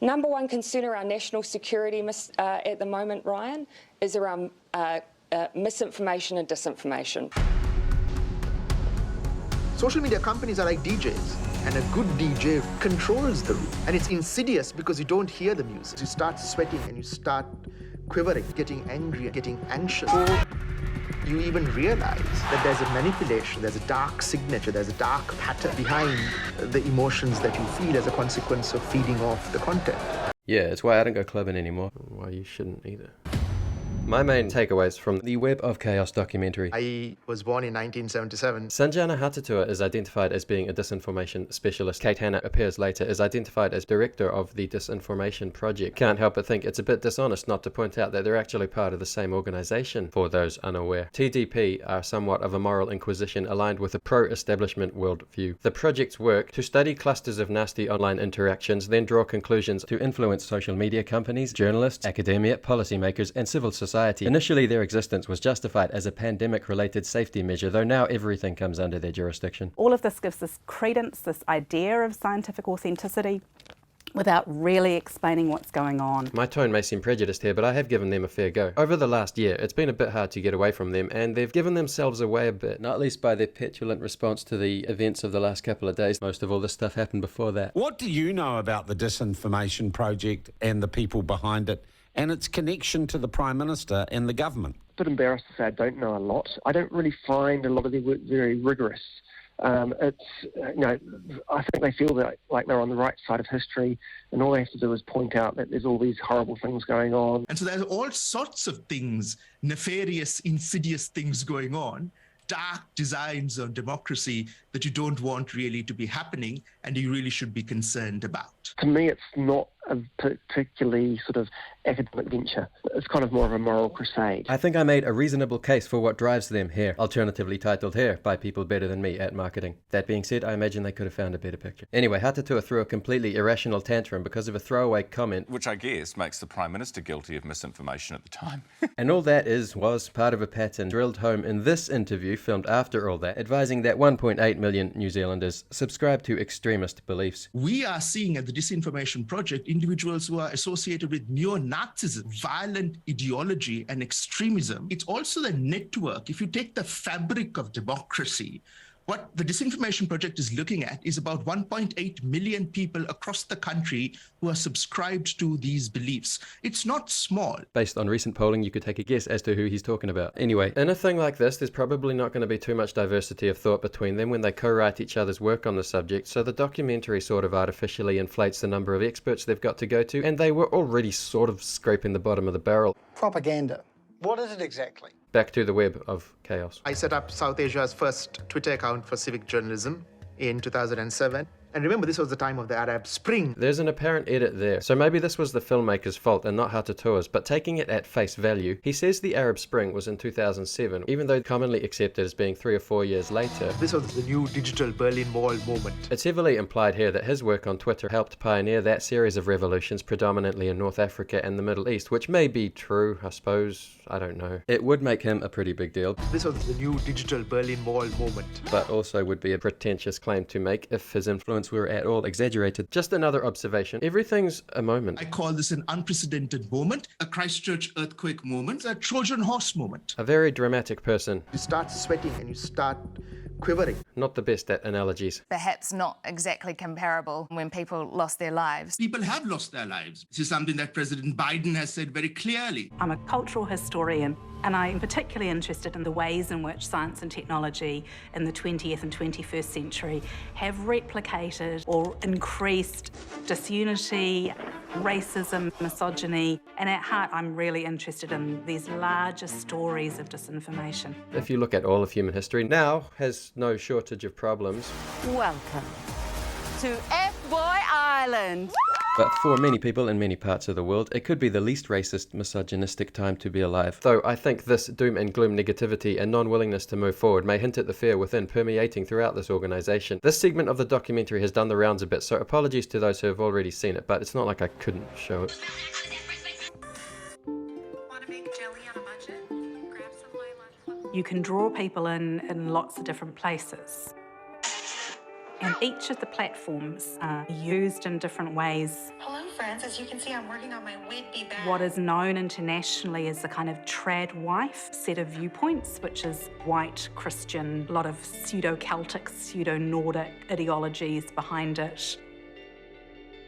Number one concern around national security at the moment, Ryan, is around misinformation and disinformation. Social media companies are like DJs, and a good DJ controls the room. And it's insidious because you don't hear the music. You start sweating and you start quivering, getting angry, getting anxious. You even realize that there's a manipulation, there's a dark signature, there's a dark pattern behind the emotions that you feel as a consequence of feeding off the content. Yeah, it's why I don't go clubbing anymore. Why you shouldn't either. My main takeaways from the Web of Chaos documentary. I was born in 1977. Sanjana Hatatua is identified as being a disinformation specialist. Kate Hanna appears later, is identified as director of the Disinformation Project. Can't help but think it's a bit dishonest not to point out that they're actually part of the same organization, for those unaware. TDP are somewhat of a moral inquisition aligned with a pro-establishment worldview. The project's work to study clusters of nasty online interactions, then draw conclusions to influence social media companies, journalists, academia, policymakers, and civil society. Initially, their existence was justified as a pandemic-related safety measure, though now everything comes under their jurisdiction. All of this gives us credence, this idea of scientific authenticity, without really explaining what's going on. My tone may seem prejudiced here, but I have given them a fair go. Over the last year, it's been a bit hard to get away from them, and they've given themselves away a bit, not least by their petulant response to the events of the last couple of days. Most of all this stuff happened before that. What do you know about the Disinformation Project and the people behind it, and its connection to the Prime Minister and the government? A bit embarrassed to say I don't know a lot. I don't really find a lot of their work very rigorous. I think they feel that like they're on the right side of history, and all they have to do is point out that there's all these horrible things going on. And so there's all sorts of things, nefarious, insidious things going on, dark designs on democracy that you don't want really to be happening and you really should be concerned about. To me, it's not a particularly sort of academic venture. It's kind of more of a moral crusade. I think I made a reasonable case for what drives them here, alternatively titled here by people better than me at marketing. That being said, I imagine they could have found a better picture. Anyway, Hatatua threw a completely irrational tantrum because of a throwaway comment, which I guess makes the Prime Minister guilty of misinformation at the time. And all that was part of a pattern drilled home in this interview filmed after all that, advising that 1.8 million New Zealanders subscribe to extremist beliefs. We are seeing at the Disinformation Project individuals who are associated with neo-Nazism, violent ideology and extremism. It's also the network. If you take the fabric of democracy, what the Disinformation Project is looking at is about 1.8 million people across the country who are subscribed to these beliefs. It's not small. Based on recent polling, you could take a guess as to who he's talking about. Anyway, in a thing like this, there's probably not going to be too much diversity of thought between them when they co-write each other's work on the subject, so the documentary sort of artificially inflates the number of experts they've got to go to, and they were already sort of scraping the bottom of the barrel. Propaganda. What is it exactly? Back to the Web of Chaos. I set up South Asia's first Twitter account for civic journalism in 2007. And remember, this was the time of the Arab Spring. There's an apparent edit there, so maybe this was the filmmaker's fault and not Hatatua's, but taking it at face value, he says the Arab Spring was in 2007, even though commonly accepted as being 3 or 4 years later. This was the new digital Berlin Wall moment. It's heavily implied here that his work on Twitter helped pioneer that series of revolutions predominantly in North Africa and the Middle East, which may be true, I suppose, I don't know. It would make him a pretty big deal. This was the new digital Berlin Wall moment. But also would be a pretentious claim to make if his influence were at all exaggerated. Just another observation. Everything's a moment. I call this an unprecedented moment, a Christchurch earthquake moment, a Trojan horse moment. A very dramatic person. You start sweating and you start quivering. Not the best at analogies. Perhaps not exactly comparable when people lost their lives. People have lost their lives. This is something that President Biden has said very clearly. I'm a cultural historian, and I'm particularly interested in the ways in which science and technology in the 20th and 21st century have replicated or increased disunity, racism, misogyny, and at heart I'm really interested in these larger stories of disinformation. If you look at all of human history, now has no shortage of problems. Welcome to F-Boy Island. But for many people in many parts of the world, it could be the least racist, misogynistic time to be alive. Though I think this doom and gloom negativity and non-willingness to move forward may hint at the fear within permeating throughout this organisation. This segment of the documentary has done the rounds a bit, so apologies to those who have already seen it, but it's not like I couldn't show it. You can draw people in lots of different places. And each of the platforms are used in different ways. Hello, friends. as you can see, I'm working on my would-be bag. What is known internationally as the kind of trad wife set of viewpoints, which is white, Christian, a lot of pseudo-Celtic, pseudo-Nordic ideologies behind it.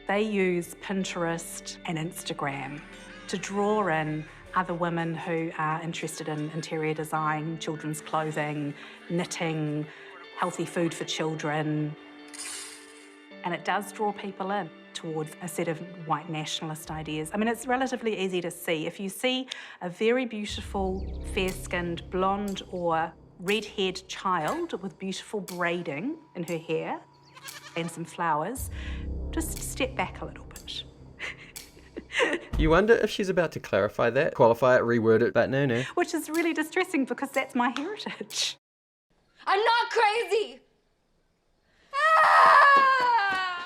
They use Pinterest and Instagram to draw in other women who are interested in interior design, children's clothing, knitting, healthy food for children. And it does draw people in towards a set of white nationalist ideas. I mean, it's relatively easy to see. If you see a very beautiful, fair-skinned, blonde or red-haired child with beautiful braiding in her hair and some flowers, just step back a little bit. You wonder if she's about to clarify that, qualify it, reword it, but no. Which is really distressing because that's my heritage. I'm not crazy!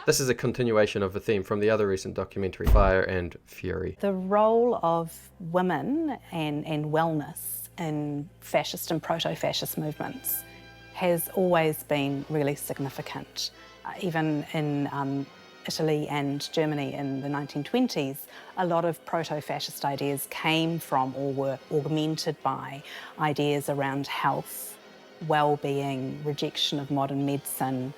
This is a continuation of a theme from the other recent documentary, Fire and Fury. The role of women and wellness in fascist and proto-fascist movements has always been really significant. Even in Italy and Germany in the 1920s, a lot of proto-fascist ideas came from or were augmented by ideas around health, well-being, rejection of modern medicine,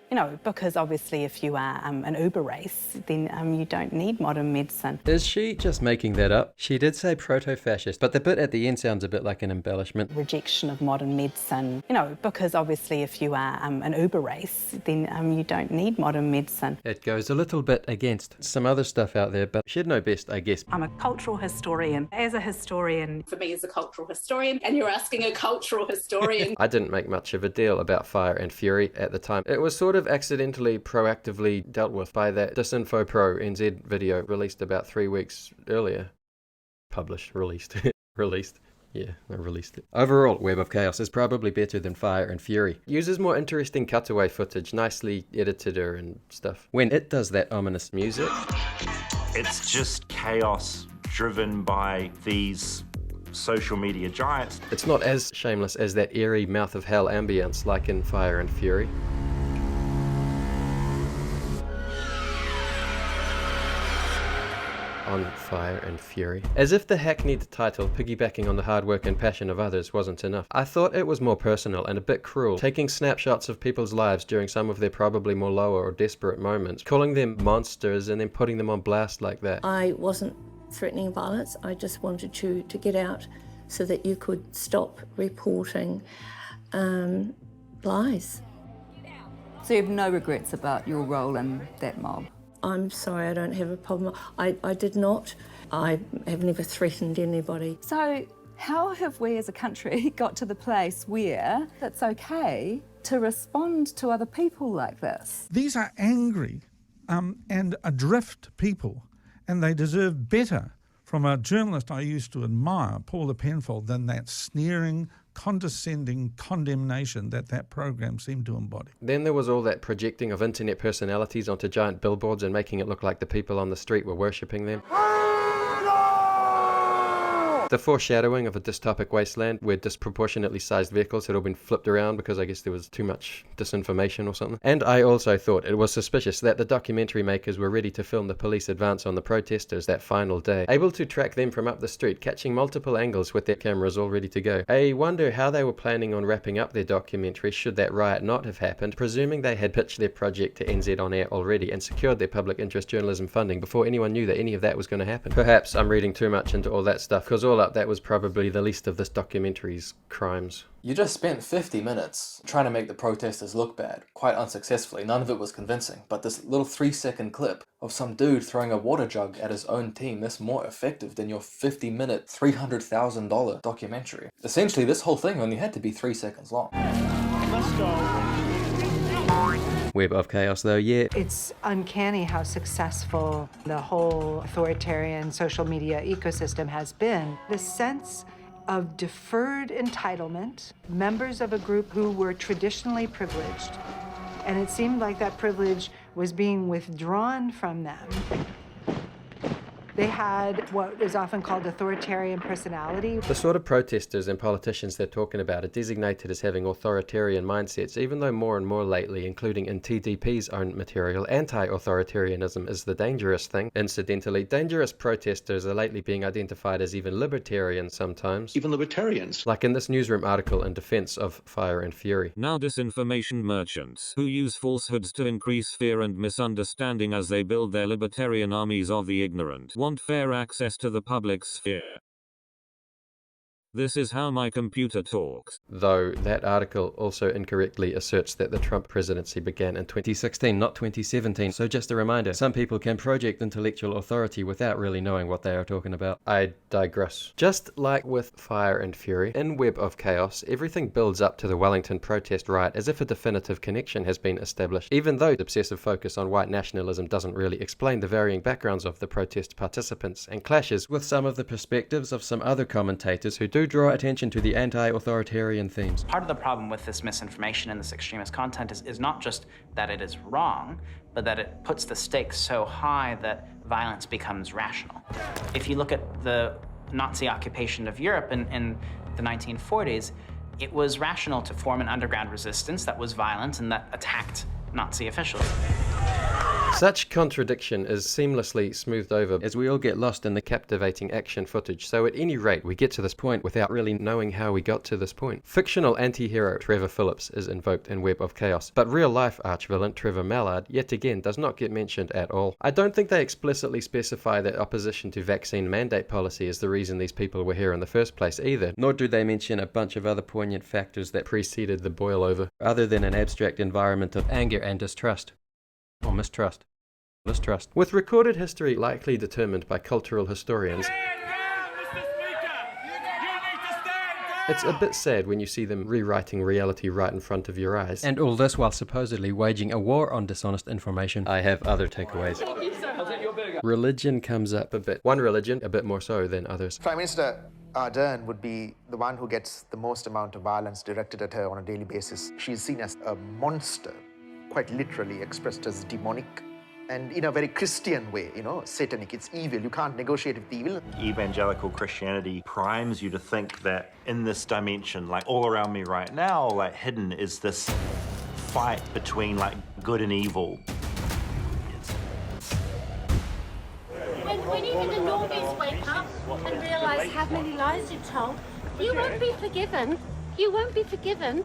you know, because obviously if you are an Uber race, then you don't need modern medicine. Is she just making that up? She did say proto-fascist, but the bit at the end sounds a bit like an embellishment. Rejection of modern medicine, you know, because obviously if you are an Uber race, then you don't need modern medicine. It goes a little bit against some other stuff out there, but she'd know best, I guess. I'm a cultural historian. As a historian, for me as a cultural historian, and you're asking a cultural historian. I didn't make much of a deal about Fire and Fury at the time. It was sort of accidentally, proactively dealt with by that Disinfo Pro NZ video released about 3 weeks earlier. Released. Yeah, I released it. Overall, Web of Chaos is probably better than Fire and Fury. Uses more interesting cutaway footage, nicely edited and stuff. When it does that ominous music... It's just chaos driven by these social media giants. It's not as shameless as that eerie mouth of hell ambience like in Fire and Fury. On Fire and Fury. As if the hackneyed title, piggybacking on the hard work and passion of others, wasn't enough. I thought it was more personal and a bit cruel, taking snapshots of people's lives during some of their probably more lower or desperate moments, calling them monsters and then putting them on blast like that. I wasn't threatening violence, I just wanted you to get out so that you could stop reporting lies. So you have no regrets about your role in that mob? I'm sorry, I don't have a problem. I did not. I have never threatened anybody. So how have we as a country got to the place where it's okay to respond to other people like this? These are angry and adrift people, and they deserve better from a journalist I used to admire, Paula Penfold, than that sneering, condescending condemnation that program seemed to embody. Then there was all that projecting of internet personalities onto giant billboards and making it look like the people on the street were worshipping them. The foreshadowing of a dystopic wasteland where disproportionately sized vehicles had all been flipped around because I guess there was too much disinformation or something. And I also thought it was suspicious that the documentary makers were ready to film the police advance on the protesters that final day, able to track them from up the street, catching multiple angles with their cameras all ready to go. I wonder how they were planning on wrapping up their documentary should that riot not have happened, presuming they had pitched their project to NZ On Air already and secured their public interest journalism funding before anyone knew that any of that was going to happen. Perhaps I'm reading too much into all that stuff, because all up that was probably the least of this documentary's crimes. You just spent 50 minutes trying to make the protesters look bad, quite unsuccessfully. None of it was convincing, but this little 3-second clip of some dude throwing a water jug at his own team, that's more effective than your 50-minute, $300,000 documentary. Essentially, this whole thing only had to be 3 seconds long. Let's go. Web of Chaos though, yeah. It's uncanny how successful the whole authoritarian social media ecosystem has been. The sense of deferred entitlement, members of a group who were traditionally privileged, and it seemed like that privilege was being withdrawn from them. They had what is often called authoritarian personality. The sort of protesters and politicians they're talking about are designated as having authoritarian mindsets, even though more and more lately, including in TDP's own material, anti-authoritarianism is the dangerous thing. Incidentally, dangerous protesters are lately being identified as even libertarians sometimes. Even libertarians. Like in this newsroom article in defense of Fire and Fury. Now disinformation merchants, who use falsehoods to increase fear and misunderstanding as they build their libertarian armies of the ignorant, want fair access to the public sphere. This is how my computer talks. Though that article also incorrectly asserts that the Trump presidency began in 2016, not 2017. So just a reminder, some people can project intellectual authority without really knowing what they are talking about. I digress. Just like with Fire and Fury, in Web of Chaos, everything builds up to the Wellington protest riot as if a definitive connection has been established, even though the obsessive focus on white nationalism doesn't really explain the varying backgrounds of the protest participants and clashes with some of the perspectives of some other commentators who do draw attention to the anti-authoritarian themes. Part of the problem with this misinformation and this extremist content is not just that it is wrong, but that it puts the stakes so high that violence becomes rational. If you look at the Nazi occupation of Europe in the 1940s, it was rational to form an underground resistance that was violent and that attacked Nazi officials. Such contradiction is seamlessly smoothed over as we all get lost in the captivating action footage, so at any rate we get to this point without really knowing how we got to this point. Fictional anti-hero Trevor Phillips is invoked in Web of Chaos, but real-life arch-villain Trevor Mallard yet again does not get mentioned at all. I don't think they explicitly specify that opposition to vaccine mandate policy is the reason these people were here in the first place either, nor do they mention a bunch of other poignant factors that preceded the boil-over, other than an abstract environment of anger and distrust. Or mistrust. With recorded history likely determined by cultural historians, it's a bit sad when you see them rewriting reality right in front of your eyes. And all this while supposedly waging a war on dishonest information. I have other takeaways. Religion comes up a bit. One religion, a bit more so than others. Prime Minister Ardern would be the one who gets the most amount of violence directed at her on a daily basis. She's seen as a monster, quite literally expressed as demonic. And in a very Christian way, you know, satanic, it's evil, you can't negotiate with evil. Evangelical Christianity primes you to think that in this dimension, like all around me right now, like hidden is this fight between like good and evil. When even the normies wake up and realise how many lies you've told, you won't be forgiven. You won't be forgiven.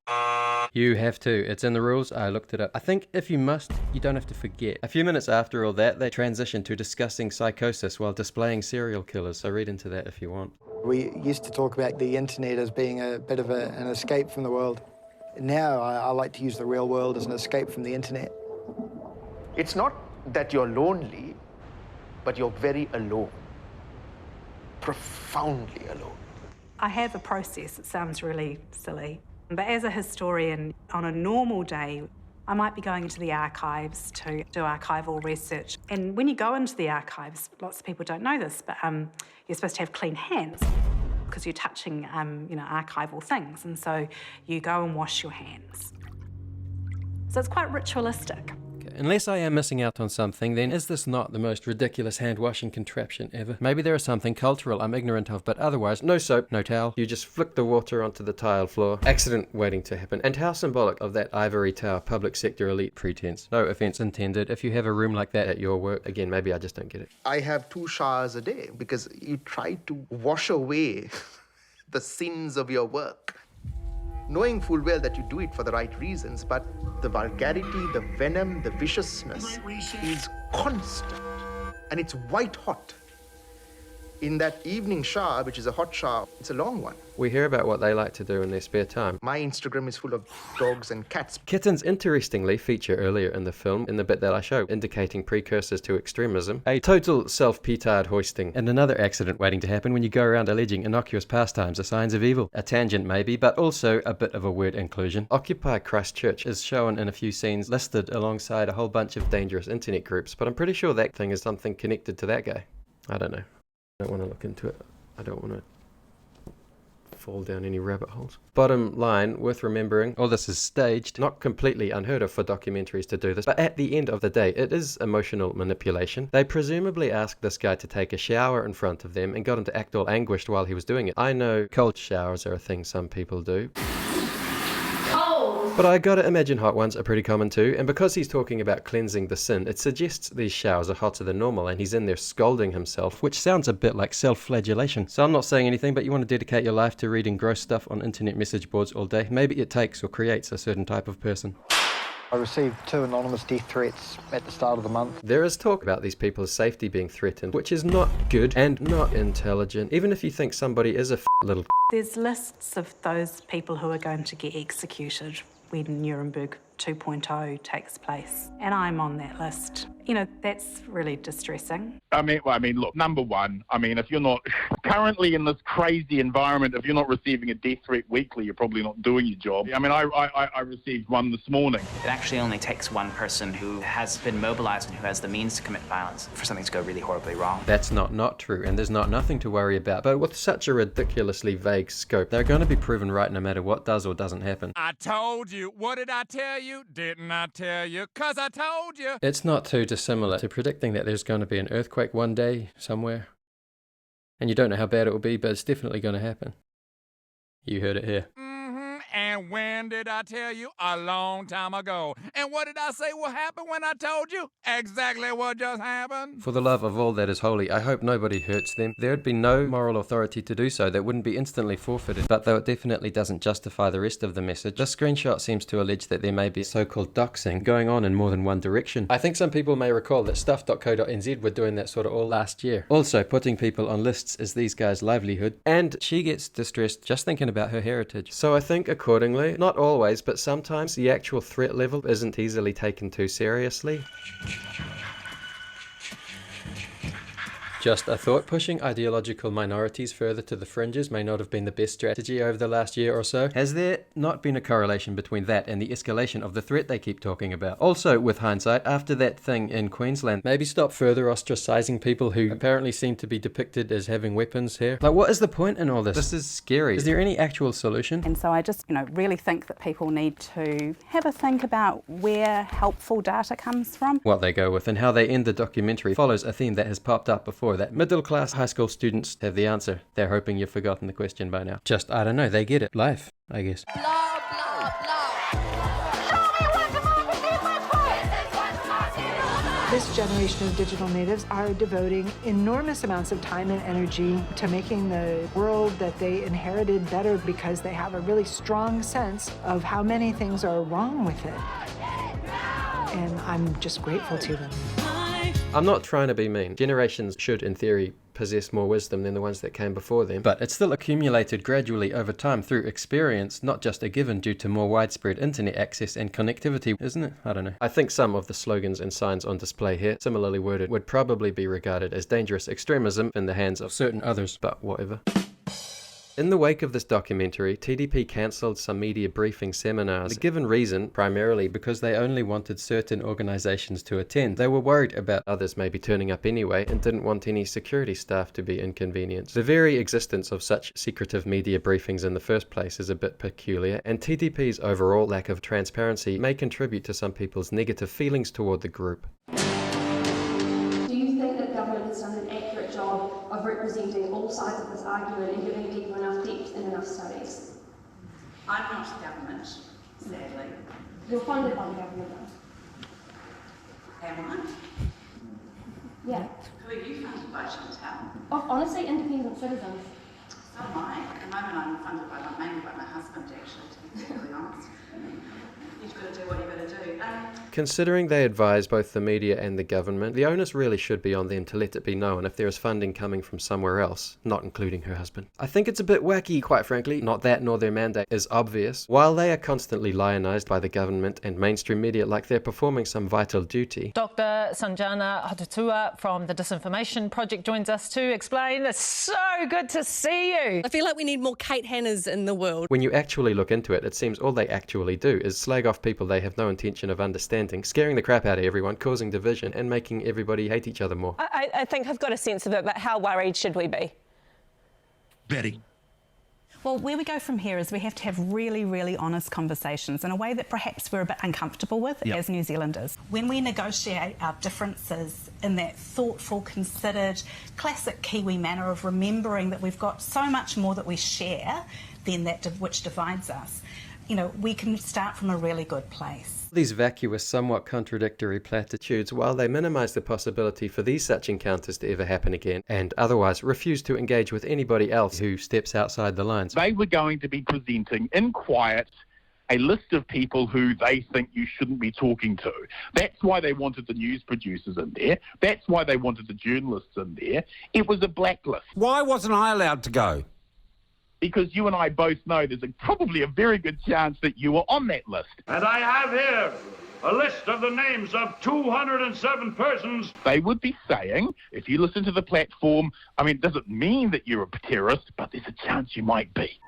You have to. It's in the rules. I looked it up. I think if you must, you don't have to forget. A few minutes after all that, they transition to discussing psychosis while displaying serial killers, so read into that if you want. We used to talk about the internet as being a bit of an escape from the world. Now I like to use the real world as an escape from the internet. It's not that you're lonely, but you're very alone. Profoundly alone. I have a process. It sounds really silly. But as a historian, on a normal day, I might be going into the archives to do archival research. And when you go into the archives, lots of people don't know this, but you're supposed to have clean hands because you're touching, archival things. And so you go and wash your hands. So it's quite ritualistic. Unless I am missing out on something, then is this not the most ridiculous hand-washing contraption ever? Maybe there is something cultural I'm ignorant of, but otherwise, no soap, no towel. You just flick the water onto the tile floor. Accident waiting to happen. And how symbolic of that ivory tower public sector elite pretense. No offense intended. If you have a room like that at your work, again, maybe I just don't get it. I have 2 showers a day because you try to wash away the sins of your work, knowing full well that you do it for the right reasons, but the vulgarity, the venom, the viciousness is constant, and it's white hot. In that evening shower, which is a hot shower, it's a long one. We hear about what they like to do in their spare time. My Instagram is full of dogs and cats. Kittens interestingly feature earlier in the film, in the bit that I show, indicating precursors to extremism, a total self-petard hoisting, and another accident waiting to happen when you go around alleging innocuous pastimes are signs of evil. A tangent maybe, but also a bit of a word inclusion. Occupy Christchurch is shown in a few scenes listed alongside a whole bunch of dangerous internet groups, but I'm pretty sure that thing is something connected to that guy. I don't know. I don't want to look into it. I don't want to fall down any rabbit holes. Bottom line, worth remembering, all this is staged, not completely unheard of for documentaries to do this, but at the end of the day, it is emotional manipulation. They presumably asked this guy to take a shower in front of them and got him to act all anguished while he was doing it. I know cold showers are a thing some people do. But I gotta imagine hot ones are pretty common too, and because he's talking about cleansing the sin, it suggests these showers are hotter than normal and he's in there scalding himself, which sounds a bit like self-flagellation. So I'm not saying anything, but you want to dedicate your life to reading gross stuff on internet message boards all day. Maybe it takes or creates a certain type of person. I received 2 anonymous death threats at the start of the month. There is talk about these people's safety being threatened, which is not good and not intelligent, even if you think somebody is a little. There's lists of those people who are going to get executed when Nuremberg 2.0 takes place, and I'm on that list. You know, that's really distressing. I mean, look, number one, if you're not currently in this crazy environment, if you're not receiving a death threat weekly, you're probably not doing your job. I received one this morning. It actually only takes one person who has been mobilized and who has the means to commit violence for something to go really horribly wrong. That's not true, and there's nothing to worry about. But with such a ridiculously vague scope, they're going to be proven right no matter what does or doesn't happen. I told you. What did I tell you? Didn't I tell you? 'Cause I told you. It's not too dissimilar to predicting that there's going to be an earthquake one day somewhere. And you don't know how bad it will be, but it's definitely going to happen. You heard it here. And when did I tell you? A long time ago. And what did I say will happen when I told you? Exactly what just happened. For the love of all that is holy, I hope nobody hurts them. There would be no moral authority to do so that wouldn't be instantly forfeited. But though it definitely doesn't justify the rest of the message, this screenshot seems to allege that there may be so-called doxing going on in more than one direction. I think some people may recall that stuff.co.nz were doing that sort of all last year. Also, putting people on lists is these guys' livelihood. And she gets distressed just thinking about her heritage. So I think accordingly, not always, but sometimes the actual threat level isn't easily taken too seriously. Just a thought, pushing ideological minorities further to the fringes may not have been the best strategy over the last year or so. Has there not been a correlation between that and the escalation of the threat they keep talking about? Also, with hindsight, after that thing in Queensland, maybe stop further ostracizing people who apparently seem to be depicted as having weapons here. Like, what is the point in all this? This is scary. Is there any actual solution? And so I just, really think that people need to have a think about where helpful data comes from. What they go with and how they end the documentary follows a theme that has popped up before, that middle-class high school students have the answer. They're hoping you've forgotten the question by now. Just, I don't know, they get it. Life, I guess. This generation of digital natives are devoting enormous amounts of time and energy to making the world that they inherited better because they have a really strong sense of how many things are wrong with it. And I'm just grateful to them. I'm not trying to be mean. Generations should, in theory, possess more wisdom than the ones that came before them, but it's still accumulated gradually over time through experience, not just a given due to more widespread internet access and connectivity, isn't it? I don't know. I think some of the slogans and signs on display here, similarly worded, would probably be regarded as dangerous extremism in the hands of certain others, but whatever. In the wake of this documentary, TDP cancelled some media briefing seminars. The given reason, primarily because they only wanted certain organisations to attend. They were worried about others maybe turning up anyway and didn't want any security staff to be inconvenienced. The very existence of such secretive media briefings in the first place is a bit peculiar, and TDP's overall lack of transparency may contribute to some people's negative feelings toward the group. Do you think that government has done an accurate job of representing all sides of this argument and giving people enough depth and enough studies? I'm not government, sadly. You're funded by the government though. Am I? Yeah. Who are you funded by, Chantal? Oh, honestly, independent citizens. So am I. At the moment I'm funded mainly by my husband, actually, to be perfectly honest. You've got to do what you've got to do. Considering they advise both the media and the government, the onus really should be on them to let it be known if there is funding coming from somewhere else, not including her husband. I think it's a bit wacky, quite frankly. Not that nor their mandate is obvious. While they are constantly lionised by the government and mainstream media like they're performing some vital duty. Dr. Sanjana Hotutua from the Disinformation Project joins us to explain. It's so good to see you. I feel like we need more Kate Hannahs in the world. When you actually look into it, it seems all they actually do is slag off people they have no intention of understanding, scaring the crap out of everyone, causing division, and making everybody hate each other more. I think I've got a sense of it, but how worried should we be? Very. Well, where we go from here is we have to have really, really honest conversations in a way that perhaps we're a bit uncomfortable with as New Zealanders. When we negotiate our differences in that thoughtful, considered, classic Kiwi manner of remembering that we've got so much more that we share than that which divides us, you know, we can start from a really good place. These vacuous, somewhat contradictory platitudes, while they minimise the possibility for these such encounters to ever happen again, and otherwise refuse to engage with anybody else who steps outside the lines. They were going to be presenting in quiet a list of people who they think you shouldn't be talking to. That's why they wanted the news producers in there. That's why they wanted the journalists in there. It was a blacklist. Why wasn't I allowed to go? Because you and I both know there's probably a very good chance that you were on that list. And I have here a list of the names of 207 persons. They would be saying, if you listen to the platform, I mean, it doesn't mean that you're a terrorist, but there's a chance you might be.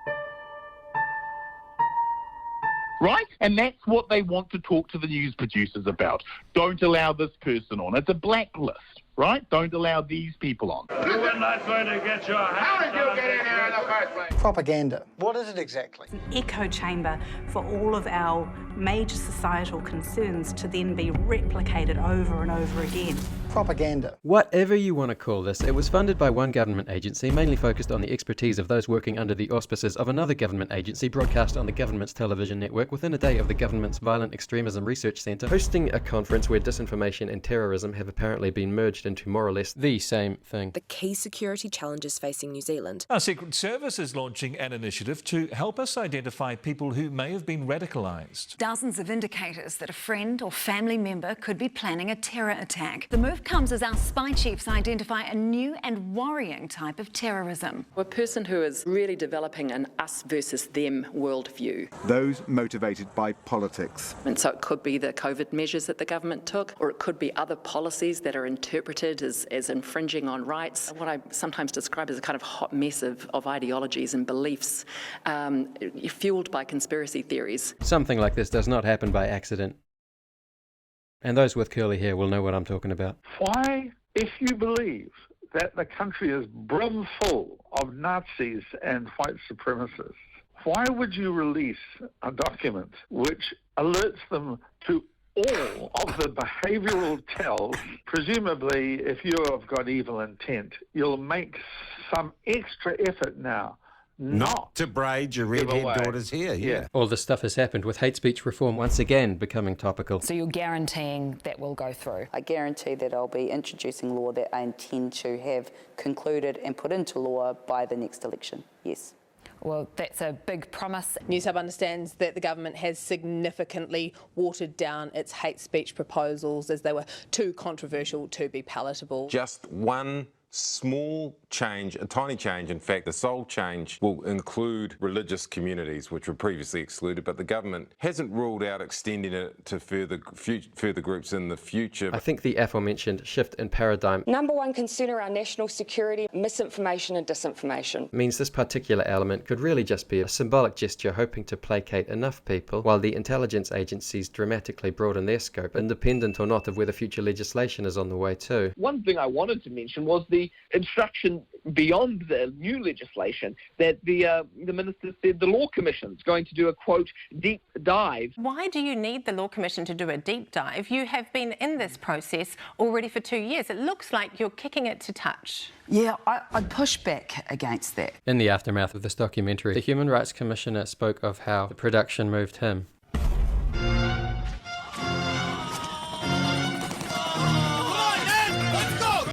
Right? And that's what they want to talk to the news producers about. Don't allow this person on. It's a blacklist. Right? Don't allow these people on. You are not going to get your hands. How did you get in here in the first place? Propaganda. What is it exactly? An echo chamber for all of our major societal concerns to then be replicated over and over again. Propaganda. Whatever you want to call this, it was funded by one government agency, mainly focused on the expertise of those working under the auspices of another government agency, broadcast on the government's television network within a day of the government's Violent Extremism Research Centre, hosting a conference where disinformation and terrorism have apparently been merged into more or less the same thing. The key security challenges facing New Zealand. Our Secret Service is launching an initiative to help us identify people who may have been radicalised. Dozens of indicators that a friend or family member could be planning a terror attack. The move comes as our spy chiefs identify a new and worrying type of terrorism. A person who is really developing an us versus them worldview. Those motivated by politics. And so it could be the COVID measures that the government took, or it could be other policies that are interpreted as infringing on rights. What I sometimes describe as a kind of hot mess of ideologies and beliefs fueled by conspiracy theories. Something like this does not happen by accident. And those with curly hair will know what I'm talking about. Why, if you believe that the country is brimful of Nazis and white supremacists, why would you release a document which alerts them to all of the behavioural tells? Presumably, if you have got evil intent, you'll make some extra effort now not to braid your redhead daughter's hair. Yeah. All this stuff has happened with hate speech reform once again becoming topical. So you're guaranteeing that will go through? I guarantee that I'll be introducing law that I intend to have concluded and put into law by the next election. Yes. Well, that's a big promise. NewsHub understands that the government has significantly watered down its hate speech proposals as they were too controversial to be palatable. Just one small change, a tiny change, in fact, the sole change will include religious communities, which were previously excluded, but the government hasn't ruled out extending it to further groups in the future. I think the aforementioned shift in paradigm, Number one concern around national security, misinformation and disinformation, means this particular element could really just be a symbolic gesture hoping to placate enough people, while the intelligence agencies dramatically broaden their scope, independent or not of whether future legislation is on the way too. One thing I wanted to mention was the instruction beyond the new legislation that the minister said the Law Commission's going to do a, quote, deep dive. Why do you need the Law Commission to do a deep dive? You have been in this process already for 2 years. It looks like you're kicking it to touch. Yeah, I'd push back against that. In the aftermath of this documentary, the Human Rights Commissioner spoke of how the production moved him.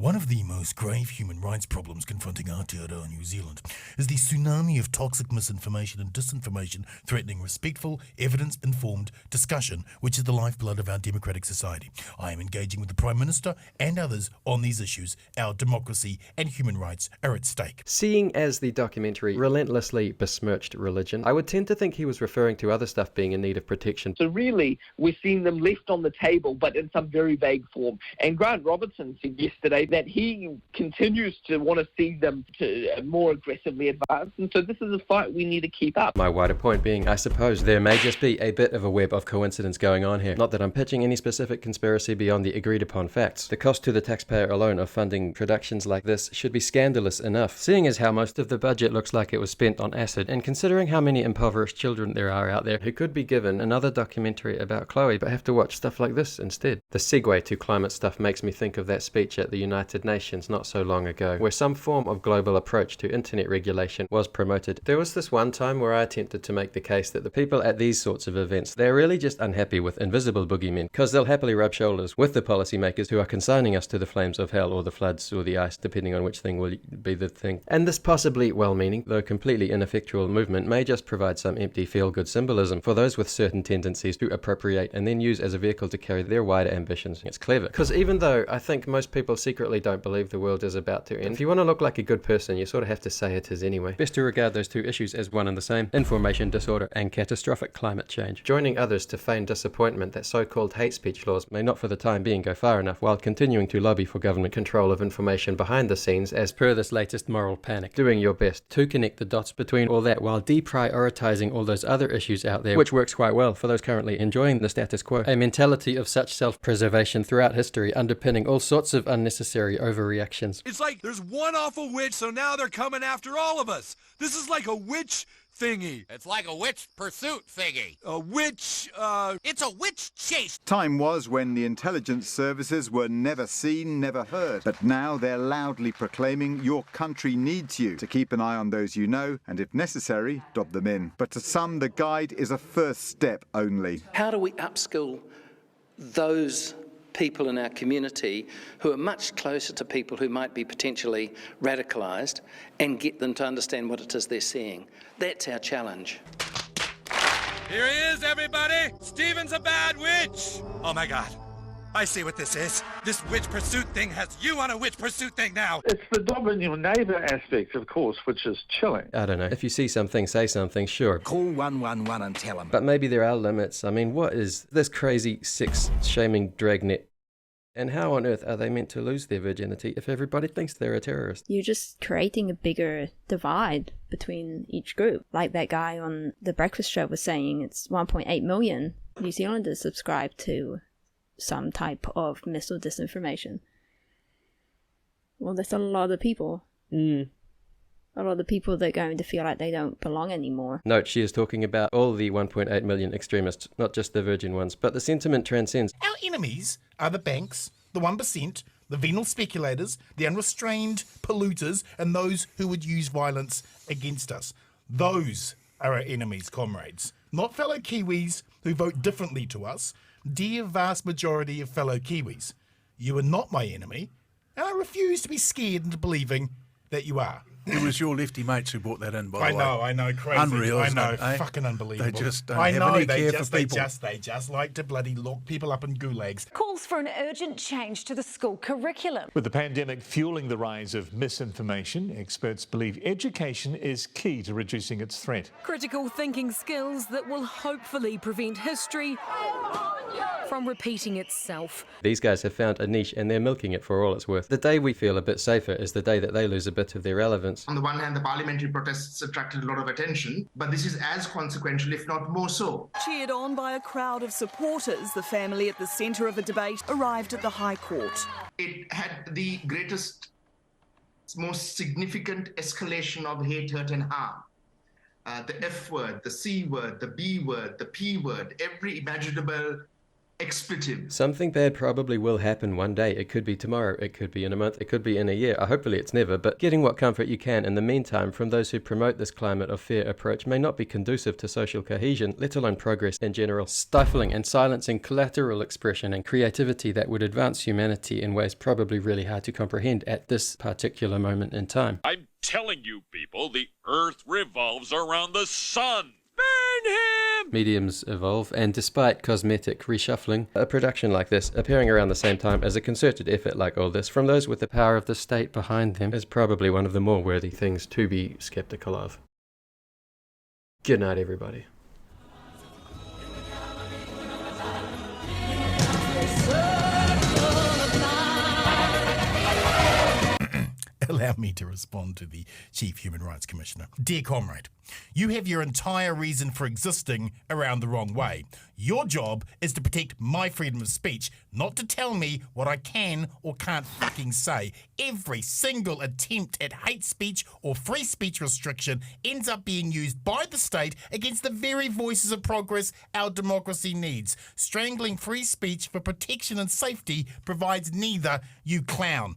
One of the most grave human rights problems confronting Aotearoa New Zealand is the tsunami of toxic misinformation and disinformation threatening respectful, evidence-informed discussion, which is the lifeblood of our democratic society. I am engaging with the Prime Minister and others on these issues. Our democracy and human rights are at stake. Seeing as the documentary relentlessly besmirched religion, I would tend to think he was referring to other stuff being in need of protection. So really, we're seeing them left on the table, but in some very vague form. And Grant Robertson said yesterday that he he continues to want to see them to more aggressively advance. And so this is a fight we need to keep up. My wider point being, I suppose there may just be a bit of a web of coincidence going on here. Not that I'm pitching any specific conspiracy beyond the agreed upon facts. The cost to the taxpayer alone of funding productions like this should be scandalous enough, seeing as how most of the budget looks like it was spent on acid, and considering how many impoverished children there are out there who could be given another documentary about Chloe but have to watch stuff like this instead. The segue to climate stuff makes me think of that speech at the United Nations not so long ago, where some form of global approach to internet regulation was promoted. There was this one time where I attempted to make the case that the people at these sorts of events, they're really just unhappy with invisible boogeymen, because they'll happily rub shoulders with the policymakers who are consigning us to the flames of hell or the floods or the ice, depending on which thing will be the thing. And this possibly well-meaning, though completely ineffectual movement may just provide some empty feel-good symbolism for those with certain tendencies to appropriate and then use as a vehicle to carry their wider ambitions. It's clever, because even though I think most people secretly don't believe the world is about to end, if you want to look like a good person, you sort of have to say it is anyway. Best to regard those two issues as one and the same: information disorder and catastrophic climate change. Joining others to feign disappointment that so-called hate speech laws may not for the time being go far enough, while continuing to lobby for government control of information behind the scenes as per this latest moral panic. Doing your best to connect the dots between all that while deprioritizing all those other issues out there, which works quite well for those currently enjoying the status quo. A mentality of such self-preservation throughout history underpinning all sorts of unnecessary overreactions. It's like there's one awful witch, so now they're coming after all of us. This is like a witch thingy. It's like a witch pursuit thingy. A witch, It's a witch chase. Time was when the intelligence services were never seen, never heard. But now they're loudly proclaiming your country needs you to keep an eye on those you know, and if necessary, dob them in. But to some, the guide is a first step only. How do we upskill those people in our community who are much closer to people who might be potentially radicalised and get them to understand what it is they're seeing? That's our challenge. here he is, everybody! Stephen's a bad witch! Oh my God, I see what this is. This witch pursuit thing has you on a witch pursuit thing now. It's the dobbing your neighbour aspect, of course, which is chilling. I don't know. If you see something, say something, sure. Call 111 and tell them. But maybe there are limits. I mean, what is this crazy sex-shaming dragnet? And how on earth are they meant to lose their virginity if everybody thinks they're a terrorist? You're just creating a bigger divide between each group. Like that guy on The Breakfast Show was saying, it's 1.8 million New Zealanders subscribe to some type of mis or disinformation. Well, that's a lot of people. A lot of people that are going to feel like they don't belong anymore. Note, she is talking about all the 1.8 million extremists, not just the virgin ones, but the sentiment transcends. Our enemies are the banks, the 1%, the venal speculators, the unrestrained polluters, and those who would use violence against us. Those are our enemies, comrades, not fellow Kiwis who vote differently to us. Dear vast majority of fellow Kiwis, you are not my enemy, and I refuse to be scared into believing that you are. It was your lefty mates who brought that in, by the way. I know, crazy. Unreal, I isn't know, it, eh? fucking unbelievable. They just don't have any care for people. They just like to bloody lock people up in gulags. Calls for an urgent change to the school curriculum. With the pandemic fueling the rise of misinformation, experts believe education is key to reducing its threat. Critical thinking skills that will hopefully prevent history from repeating itself. These guys have found a niche and they're milking it for all it's worth. The day we feel a bit safer is the day that they lose a bit of their relevance. On the one hand, the parliamentary protests attracted a lot of attention, but this is as consequential, if not more so. Cheered on by a crowd of supporters, the family at the centre of a debate arrived at the High Court. It had the greatest, most significant escalation of hate, hurt and harm. The F word, the C word, the B word, the P word, every imaginable expletive. Something bad probably will happen one day. It could be tomorrow, it could be in a month, it could be in a year. Hopefully it's never, but getting what comfort you can in the meantime from those who promote this climate of fear approach may not be conducive to social cohesion, let alone progress in general, stifling and silencing collateral expression and creativity that would advance humanity in ways probably really hard to comprehend at this particular moment in time. I'm telling you people, the Earth revolves around the sun. Burn him! Mediums evolve, and despite cosmetic reshuffling, a production like this, appearing around the same time as a concerted effort like all this, from those with the power of the state behind them, is probably one of the more worthy things to be skeptical of. Good night, everybody. allow me to respond to the Chief Human Rights Commissioner. Dear comrade, you have your entire reason for existing around the wrong way. Your job is to protect my freedom of speech, not to tell me what I can or can't fucking say. Every single attempt at hate speech or free speech restriction ends up being used by the state against the very voices of progress our democracy needs. Strangling free speech for protection and safety provides neither, you clown.